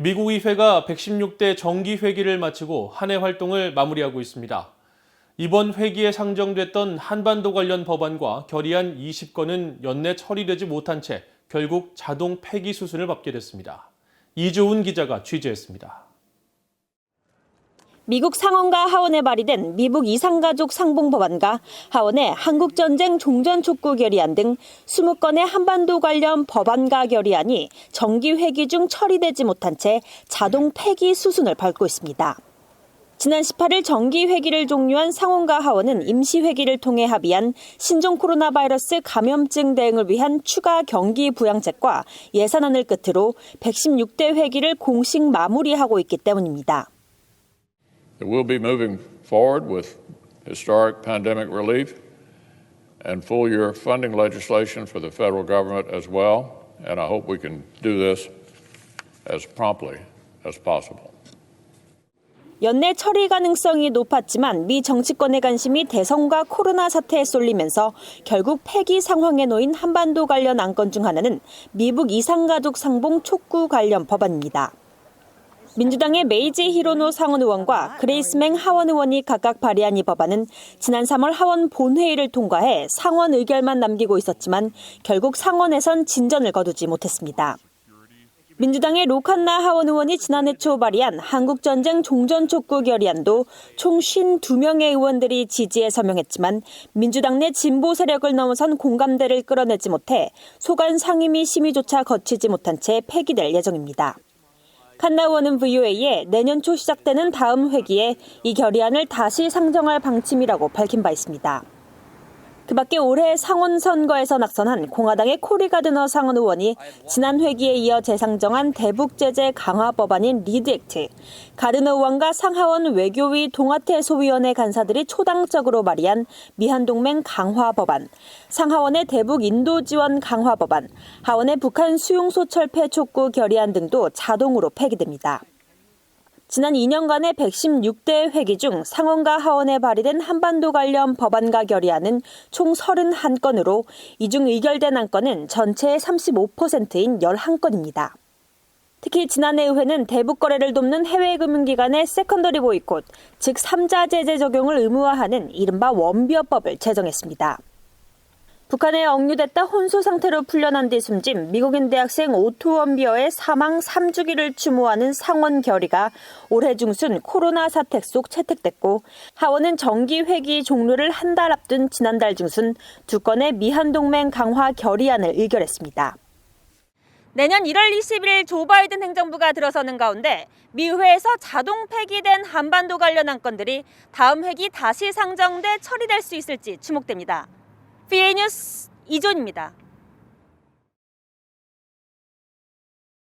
미국 의회가 116대 정기회기를 마치고 한 해 활동을 마무리하고 있습니다. 이번 회기에 상정됐던 한반도 관련 법안과 결의안 20건은 연내 처리되지 못한 채 결국 자동 폐기 수순을 밟게 됐습니다. 이조은 기자가 취재했습니다. 미국 상원과 하원에 발의된 미국 이산가족 상봉 법안과 하원의 한국전쟁 종전촉구 결의안 등 20건의 한반도 관련 법안과 결의안이 정기회기 중 처리되지 못한 채 자동 폐기 수순을 밟고 있습니다. 지난 18일 정기회기를 종료한 상원과 하원은 임시회기를 통해 합의한 신종 코로나 바이러스 감염증 대응을 위한 추가 경기 부양책과 예산안을 끝으로 116대 회기를 공식 마무리하고 있기 때문입니다. We'll be moving forward with historic pandemic relief and full-year funding legislation for the federal government as well, and I hope we can do this as promptly as possible. 연내 처리 가능성이 높았지만 미 정치권의 관심이 대선과 코로나 사태에 쏠리면서 결국 폐기 상황에 놓인 한반도 관련 안건 중 하나는 미국 이산가족 상봉 촉구 관련 법안입니다. 민주당의 메이지 히로노 상원 의원과 그레이스맹 하원 의원이 각각 발의한 이 법안은 지난 3월 하원 본회의를 통과해 상원 의결만 남기고 있었지만 결국 상원에선 진전을 거두지 못했습니다. 민주당의 로칸나 하원 의원이 지난해 초 발의한 한국전쟁 종전촉구 결의안도 총 52명의 의원들이 지지에 서명했지만 민주당 내 진보 세력을 넘어선 공감대를 끌어내지 못해 소관 상임위 심의조차 거치지 못한 채 폐기될 예정입니다. 칸나 의원은 VOA에 내년 초 시작되는 다음 회기에 이 결의안을 다시 상정할 방침이라고 밝힌 바 있습니다. 그 밖에 올해 상원 선거에서 낙선한 공화당의 코리 가드너 상원 의원이 지난 회기에 이어 재상정한 대북 제재 강화 법안인 리드 액트, 가드너 의원과 상하원 외교위 동아태 소위원회 간사들이 초당적으로 발의한 미한동맹 강화 법안, 상하원의 대북 인도 지원 강화 법안, 하원의 북한 수용소 철폐 촉구 결의안 등도 자동으로 폐기됩니다. 지난 2년간의 116대 회기 중 상원과 하원에 발의된 한반도 관련 법안과 결의안은 총 31건으로 이 중 의결된 안건은 전체의 35%인 11건입니다. 특히 지난해 의회는 대북 거래를 돕는 해외 금융기관의 세컨더리 보이콧, 즉 3자 제재 적용을 의무화하는 이른바 원비어법을 제정했습니다. 북한에 억류됐다 혼수 상태로 풀려난 뒤 숨진 미국인 대학생 오투 원비어의 사망 3주기를 추모하는 상원 결의가 올해 중순 코로나 사태 속 채택됐고 하원은 정기회기 종료를 한 달 앞둔 지난달 중순 두 건의 미한동맹 강화 결의안을 의결했습니다. 내년 1월 21일 조 바이든 행정부가 들어서는 가운데 미 의회에서 자동 폐기된 한반도 관련 안건들이 다음 회기 다시 상정돼 처리될 수 있을지 주목됩니다. VA 뉴스 이조은입니다.